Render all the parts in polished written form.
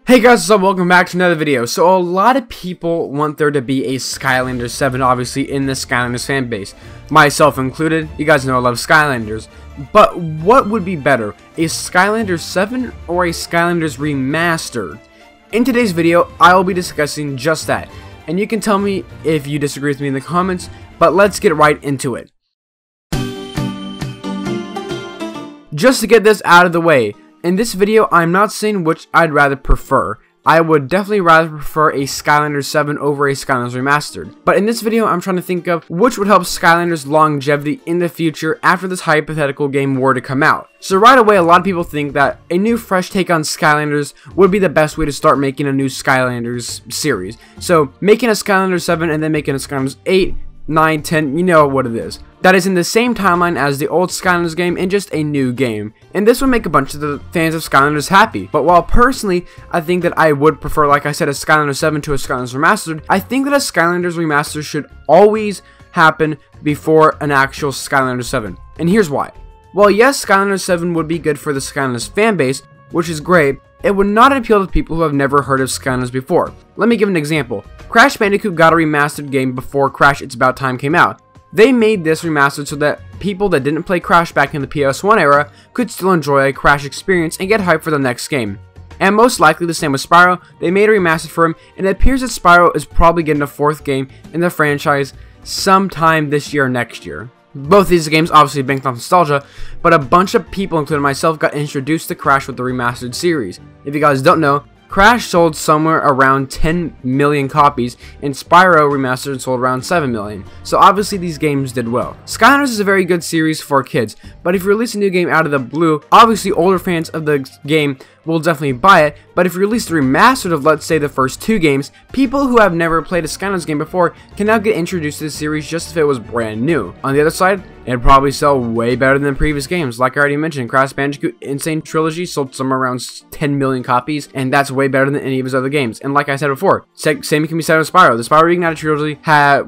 Hey guys, what's up? Welcome back to another video. So a lot of people want there to be a Skylanders 7 obviously in the Skylanders fan base, myself included. You guys know I love Skylanders, but what would be better, a Skylanders 7 or a Skylanders Remastered? In today's video I will be discussing just that, and you can tell me if you disagree with me in the comments, but let's get right into it. Just to get this out of the way, in this video, I'm not saying which I'd rather prefer. I would definitely rather prefer a Skylanders 7 over a Skylanders Remastered. But in this video, I'm trying to think of which would help Skylanders' longevity in the future after this hypothetical game were to come out. So right away, a lot of people think that a new fresh take on Skylanders would be the best way to start making a new Skylanders series. So making a Skylanders 7 and then making a Skylanders 8, 9, 10, you know what it is. That is in the same timeline as the old Skylanders game and just a new game. And this would make a bunch of the fans of Skylanders happy. But while personally, I think that I would prefer, like I said, a Skylanders 7 to a Skylanders Remastered, I think that a Skylanders Remastered should always happen before an actual Skylanders 7. And here's why. While yes, Skylanders 7 would be good for the Skylanders fanbase, which is great, it would not appeal to people who have never heard of Skylanders before. Let me give an example. Crash Bandicoot got a remastered game before Crash It's About Time came out. They made this remastered so that people that didn't play Crash back in the PS1 era could still enjoy a Crash experience and get hyped for the next game. And most likely the same with Spyro. They made a remastered for him, and it appears that Spyro is probably getting a fourth game in the franchise sometime this year or next year. Both these games obviously banked on nostalgia, but a bunch of people, including myself, got introduced to Crash with the remastered series. If you guys don't know, Crash sold somewhere around 10 million copies, and Spyro Remastered sold around 7 million, so obviously these games did well. Skylanders is a very good series for kids, but if you release a new game out of the blue, obviously older fans of the game will definitely buy it, but if you release the remastered of, let's say, the first two games, people who have never played a Skylanders game before can now get introduced to the series just if it was brand new. On the other side, it'd probably sell way better than previous games. Like I already mentioned, Crash Bandicoot Insane Trilogy sold somewhere around 10 million copies, and that's way better than any of his other games. And like I said before, same can be said with Spyro. The Spyro Reignited Trilogy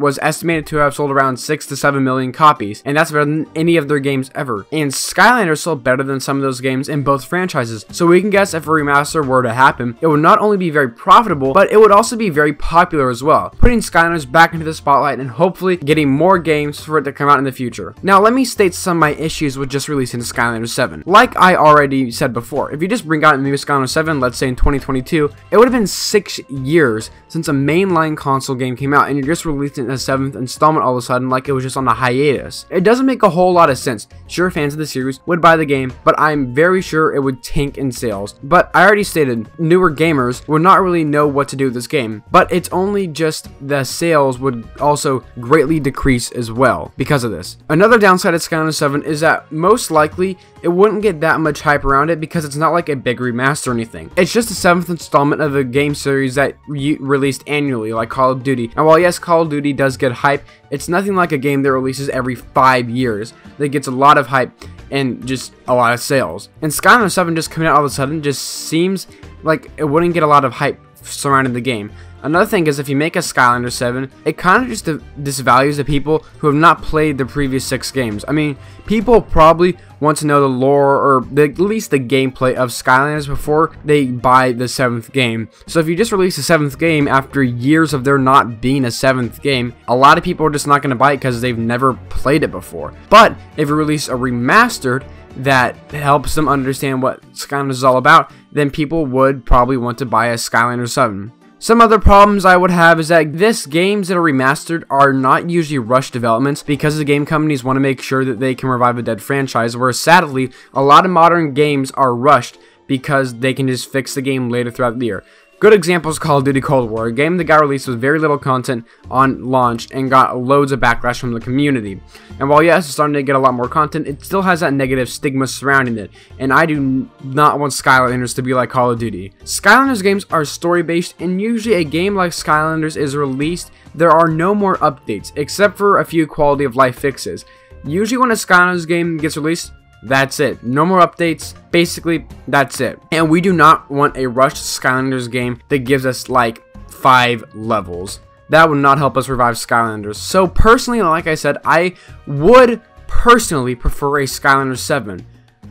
was estimated to have sold around 6 to 7 million copies, and that's better than any of their games ever. And Skylanders sold better than some of those games in both franchises. So we can guess if a remaster were to happen, it would not only be very profitable, but it would also be very popular as well, putting Skylanders back into the spotlight and hopefully getting more games for it to come out in the future. Now let me state some of my issues with just releasing the Skylanders 7. Like I already said before, if you just bring out a new Skylanders 7, let's say in 2022, it would have been 6 years since a mainline console game came out, and you're just releasing a 7th installment all of a sudden like it was just on a hiatus. It doesn't make a whole lot of sense. Sure, fans of the series would buy the game, but I'm very sure it would tank in sales. But I already stated, newer gamers would not really know what to do with this game, but it's only just the sales would also greatly decrease as well because of this. Another downside of Skylanders 7 is that most likely it wouldn't get that much hype around it because it's not like a big remaster or anything. It's just the 7th installment of a game series that released annually, like Call of Duty. And while yes, Call of Duty does get hype, it's nothing like a game that releases every 5 years that gets a lot of hype and just a lot of sales. And Skylanders 7 just coming out all of a sudden just seems like it wouldn't get a lot of hype surrounding the game. Another thing is, if you make a Skylanders 7, it kind of just disvalues the people who have not played the previous 6 games. I mean, people probably want to know the lore or at least the gameplay of Skylanders before they buy the 7th game. So if you just release a 7th game after years of there not being a 7th game, a lot of people are just not going to buy it because they've never played it before. But if you release a remastered that helps them understand what Skylanders is all about, then people would probably want to buy a Skylanders 7. Some other problems I would have is that this games that are remastered are not usually rushed developments because the game companies want to make sure that they can revive a dead franchise, whereas sadly, a lot of modern games are rushed because they can just fix the game later throughout the year. Good example is Call of Duty Cold War, a game that got released with very little content on launch and got loads of backlash from the community. And while yes, it's starting to get a lot more content, it still has that negative stigma surrounding it, and I do not want Skylanders to be like Call of Duty. Skylanders games are story-based, and usually a game like Skylanders is released, there are no more updates, except for a few quality of life fixes. Usually when a Skylanders game gets released, that's it. No more updates. Basically, that's it. And we do not want a rushed Skylanders game that gives us like 5 levels. That would not help us revive Skylanders. So personally, like I said, I would personally prefer a Skylanders 7.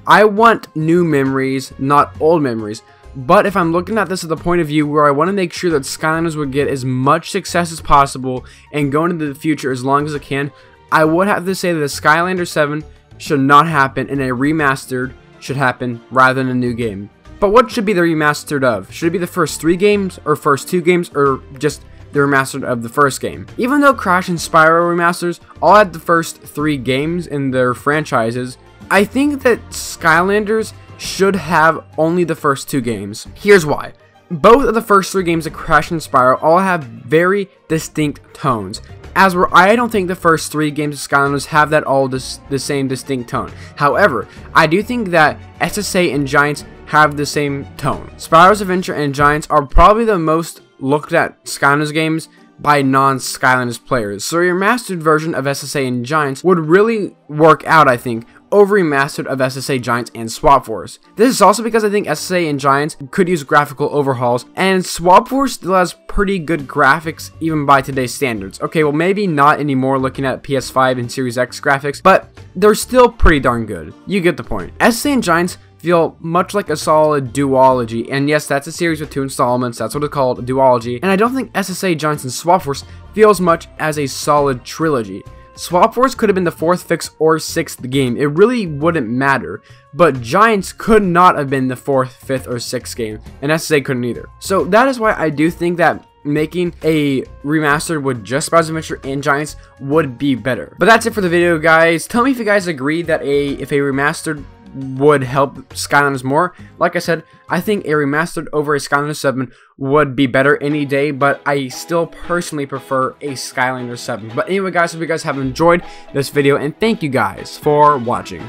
I want new memories, not old memories. But if I'm looking at this at the point of view where I want to make sure that Skylanders would get as much success as possible and go into the future as long as it can, I would have to say that the Skylanders 7 should not happen and a remastered should happen rather than a new game. But what should be the remastered of? Should it be the first 3 games or first 2 games or just the remastered of the first game? Even though Crash and Spyro remasters all had the first 3 games in their franchises, I think that Skylanders should have only the first 2 games. Here's why. Both of the first 3 games of Crash and Spyro all have very distinct tones. As where I don't think the first 3 games of Skylanders have that all the same distinct tone. However, I do think that SSA and Giants have the same tone. Spyro's Adventure and Giants are probably the most looked at Skylanders games by non-Skylanders players. So a remastered version of SSA and Giants would really work out, I think, over remastered of SSA, Giants, and Swap Force. This is also because I think SSA and Giants could use graphical overhauls, and Swap Force still has pretty good graphics even by today's standards. Okay, well maybe not anymore looking at PS5 and Series X graphics, but they're still pretty darn good. You get the point. SSA and Giants feel much like a solid duology, and yes, that's a series with 2 installments, that's what it's called, a duology, and I don't think SSA, Giants, and Swap Force feel as much as a solid trilogy. Swap Force could have been the 4th, 5th, or 6th game, it really wouldn't matter, but Giants could not have been the 4th, 5th, or 6th game, and SSA couldn't either. So that is why I do think that making a remaster with just Spyro's Adventure and Giants would be better. But that's it for the video, guys. Tell me if you guys agree that if a remastered would help Skylanders more. Like I said, I think a remastered over a Skylanders 7 would be better any day, but I still personally prefer a Skylanders 7. But anyway, guys, hope you guys have enjoyed this video, and thank you guys for watching.